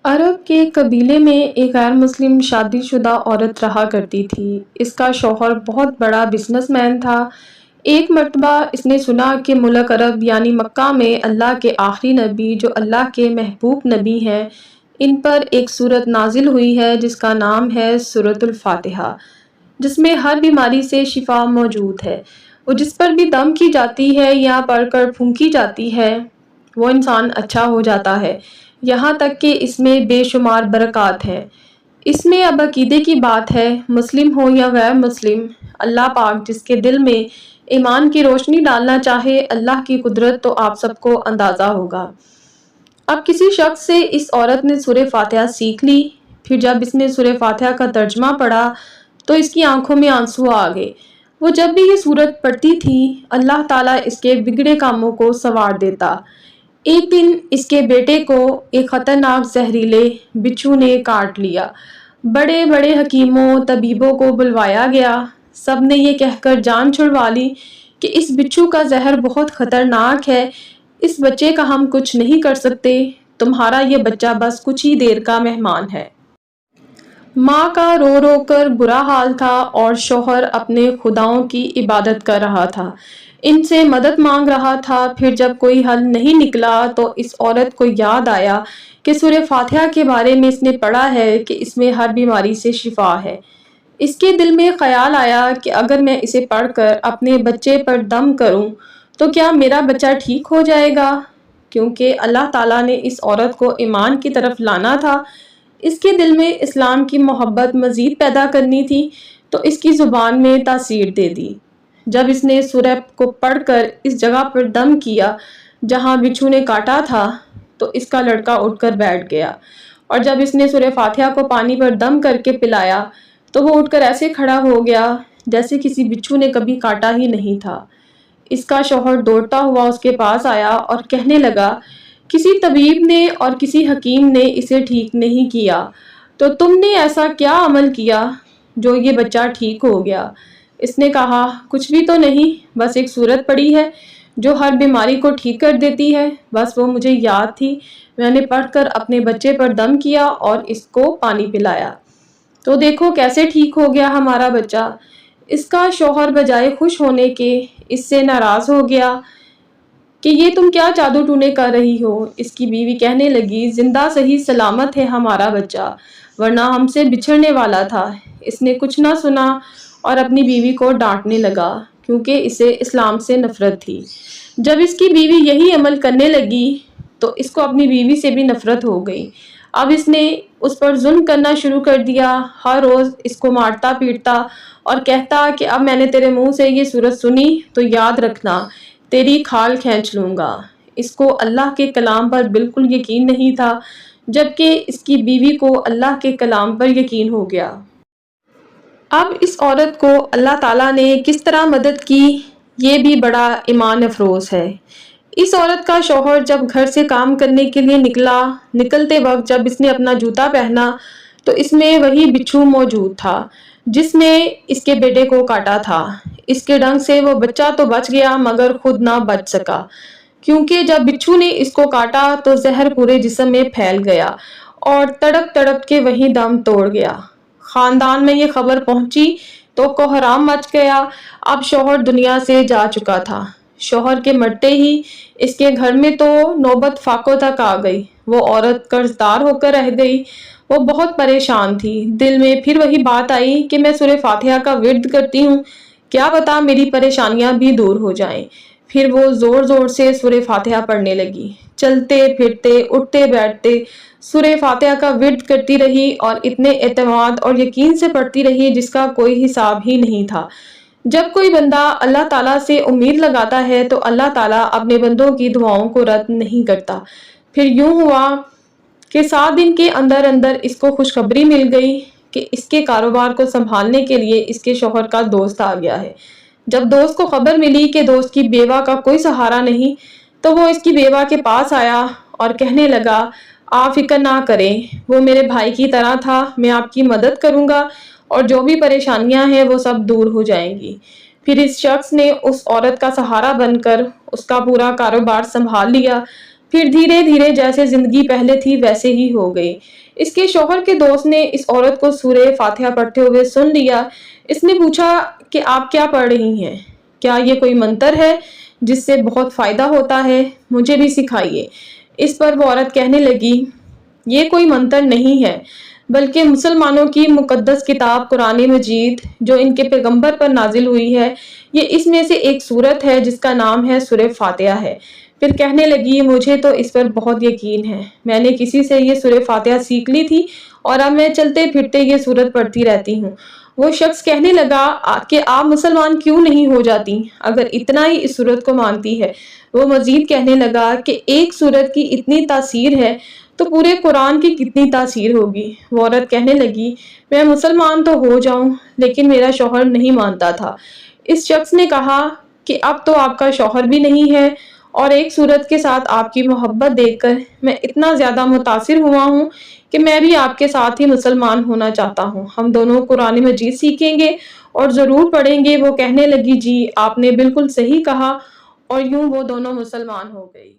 عرب کے قبیلے میں ایک غیر مسلم شادی شدہ عورت رہا کرتی تھی۔ اس کا شوہر بہت بڑا بزنس مین تھا۔ ایک مرتبہ اس نے سنا کہ ملک عرب یعنی مکہ میں اللہ کے آخری نبی جو اللہ کے محبوب نبی ہیں، ان پر ایک سورت نازل ہوئی ہے جس کا نام ہے سورۃ الفاتحہ، جس میں ہر بیماری سے شفا موجود ہے۔ وہ جس پر بھی دم کی جاتی ہے یا پڑھ کر پھونکی جاتی ہے وہ انسان اچھا ہو جاتا ہے، یہاں تک کہ اس میں بے شمار برکات ہیں۔ اس میں اب عقیدے کی بات ہے، مسلم ہو یا غیر مسلم، اللہ پاک جس کے دل میں ایمان کی روشنی ڈالنا چاہے، اللہ کی قدرت تو آپ سب کو اندازہ ہوگا۔ اب کسی شخص سے اس عورت نے سورہ فاتحہ سیکھ لی، پھر جب اس نے سورہ فاتحہ کا ترجمہ پڑھا تو اس کی آنکھوں میں آنسو آ گئے۔ وہ جب بھی یہ سورت پڑھتی تھی، اللہ تعالیٰ اس کے بگڑے کاموں کو سنوار دیتا۔ ایک دن اس کے بیٹے کو ایک خطرناک زہریلے بچھو نے کاٹ لیا۔ بڑے بڑے حکیموں طبیبوں کو بلوایا گیا، سب نے یہ کہہ کر جان چھڑوا لی کہ اس بچھو کا زہر بہت خطرناک ہے، اس بچے کا ہم کچھ نہیں کر سکتے، تمہارا یہ بچہ بس کچھ ہی دیر کا مہمان ہے۔ ماں کا رو رو کر برا حال تھا اور شوہر اپنے خداؤں کی عبادت کر رہا تھا، ان سے مدد مانگ رہا تھا۔ پھر جب کوئی حل نہیں نکلا تو اس عورت کو یاد آیا کہ سورہ فاتحہ کے بارے میں اس نے پڑھا ہے کہ اس میں ہر بیماری سے شفا ہے۔ اس کے دل میں خیال آیا کہ اگر میں اسے پڑھ کر اپنے بچے پر دم کروں تو کیا میرا بچہ ٹھیک ہو جائے گا؟ کیونکہ اللہ تعالیٰ نے اس عورت کو ایمان کی طرف لانا تھا، اس کے دل میں اسلام کی محبت مزید پیدا کرنی تھی، تو اس کی زبان میں تاثیر دے دی۔ جب اس نے سورہ کو پڑھ کر اس جگہ پر دم کیا جہاں بچھو نے کاٹا تھا تو اس کا لڑکا اٹھ کر بیٹھ گیا، اور جب اس نے سورہ فاتحہ کو پانی پر دم کر کے پلایا تو وہ اٹھ کر ایسے کھڑا ہو گیا جیسے کسی بچھو نے کبھی کاٹا ہی نہیں تھا۔ اس کا شوہر دوڑتا ہوا اس کے پاس آیا اور کہنے لگا، کسی طبیب نے اور کسی حکیم نے اسے ٹھیک نہیں کیا، تو تم نے ایسا کیا عمل کیا جو یہ بچہ ٹھیک ہو گیا؟ اس نے کہا، کچھ بھی تو نہیں، بس ایک سورت پڑھی ہے جو ہر بیماری کو ٹھیک کر دیتی ہے، بس وہ مجھے یاد تھی، میں نے پڑھ کر اپنے بچے پر دم کیا اور اس کو پانی پلایا، تو دیکھو کیسے ٹھیک ہو گیا ہمارا بچہ۔ اس کا شوہر بجائے خوش ہونے کے اس سے ناراض ہو گیا کہ یہ تم کیا جادو ٹونے کر رہی ہو۔ اس کی بیوی کہنے لگی، زندہ صحیح سلامت ہے ہمارا بچہ، ورنہ ہم سے بچھڑنے والا تھا۔ اس نے کچھ نہ سنا اور اپنی بیوی کو ڈانٹنے لگا کیونکہ اسے اسلام سے نفرت تھی۔ جب اس کی بیوی یہی عمل کرنے لگی تو اس کو اپنی بیوی سے بھی نفرت ہو گئی۔ اب اس نے اس پر ظلم کرنا شروع کر دیا، ہر روز اس کو مارتا پیٹتا اور کہتا کہ اب میں نے تیرے منہ سے یہ سورت سنی تو یاد رکھنا، تیری کھال کھینچ لوں گا۔ اس کو اللہ کے کلام پر بالکل یقین نہیں تھا، جبکہ اس کی بیوی کو اللہ کے کلام پر یقین ہو گیا۔ اب اس عورت کو اللہ تعالیٰ نے کس طرح مدد کی، یہ بھی بڑا ایمان افروز ہے۔ اس عورت کا شوہر جب گھر سے کام کرنے کے لیے نکلا، نکلتے وقت جب اس نے اپنا جوتا پہنا تو اس میں وہی بچھو موجود تھا جس نے اس کے بیٹے کو کاٹا تھا۔ اس کے ڈنگ سے وہ بچہ تو بچ گیا مگر خود نہ بچ سکا، کیونکہ جب بچھو نے اس کو کاٹا تو زہر پورے جسم میں پھیل گیا اور تڑپ تڑپ کے وہیں دم توڑ گیا۔ خاندان میں یہ خبر پہنچی تو کوہرام مچ گیا۔ اب شوہر دنیا سے جا چکا تھا۔ شوہر کے مرتے ہی اس کے گھر میں تو نوبت فاقوں تک آ گئی، وہ عورت قرض دار ہو کر رہ گئی۔ وہ بہت پریشان تھی، دل میں پھر وہی بات آئی کہ میں سورہ فاتحہ کا ورد کرتی ہوں، کیا پتا میری پریشانیاں بھی دور ہو جائیں۔ پھر وہ زور زور سے سورہ فاتحہ پڑھنے لگی، چلتے پھرتے اٹھتے بیٹھتے سورہ فاتحہ کا ورد کرتی رہی اور اتنے اعتماد اور یقین سے پڑھتی رہی جس کا کوئی حساب ہی نہیں تھا۔ جب کوئی بندہ اللہ تعالیٰ سے امید لگاتا ہے تو اللہ تعالیٰ اپنے بندوں کی دعاؤں کو رد نہیں کرتا۔ پھر یوں ہوا کہ 7 دن کے اندر اندر اس کو خوشخبری مل گئی کہ اس کے کاروبار کو سنبھالنے کے لیے اس کے شوہر کا دوست آ گیا ہے۔ جب دوست کو خبر ملی کہ دوست کی بیوہ کا کوئی سہارا نہیں تو وہ اس کی بیوہ کے پاس آیا اور کہنے لگا، آپ فکر نہ کریں، وہ میرے بھائی کی طرح تھا، میں آپ کی مدد کروں گا اور جو بھی پریشانیاں ہیں وہ سب دور ہو جائیں گی۔ پھر اس شخص نے اس عورت کا سہارا بن کر اس کا پورا کاروبار سنبھال لیا۔ پھر دھیرے دھیرے جیسے زندگی پہلے تھی ویسے ہی ہو گئی۔ اس کے شوہر کے دوست نے اس عورت کو سورہ فاتحہ پڑھتے ہوئے سن لیا۔ اس نے پوچھا کہ آپ کیا پڑھ رہی ہیں؟ کیا یہ کوئی منتر ہے جس سے بہت فائدہ ہوتا ہے؟ مجھے بھی سکھائیے۔ اس پر وہ عورت کہنے لگی، یہ کوئی منتر نہیں ہے بلکہ مسلمانوں کی مقدس کتاب قرآن مجید جو ان کے پیغمبر پر نازل ہوئی ہے، یہ اس میں سے ایک سورت ہے جس کا نام ہے سورہ فاتحہ ہے۔ پھر کہنے لگی، مجھے تو اس پر بہت یقین ہے، میں نے کسی سے یہ سورہ فاتحہ سیکھ لی تھی اور اب میں چلتے پھرتے یہ سورت پڑھتی رہتی ہوں۔ وہ شخص کہنے لگا کہ آپ مسلمان کیوں نہیں ہو جاتی اگر اتنا ہی اس سورت کو مانتی ہے؟ وہ مزید کہنے لگا کہ ایک سورت کی اتنی تاثیر ہے تو پورے قرآن کی کتنی تاثیر ہوگی۔ وہ عورت کہنے لگی، میں مسلمان تو ہو جاؤں لیکن میرا شوہر نہیں مانتا تھا۔ اس شخص نے کہا کہ اب تو آپ کا شوہر بھی نہیں ہے اور ایک سورت کے ساتھ آپ کی محبت دیکھ کر میں اتنا زیادہ متاثر ہوا ہوں کہ میں بھی آپ کے ساتھ ہی مسلمان ہونا چاہتا ہوں۔ ہم دونوں قرآن مجید سیکھیں گے اور ضرور پڑھیں گے۔ وہ کہنے لگی، جی آپ نے بالکل صحیح کہا، اور یوں وہ دونوں مسلمان ہو گئی۔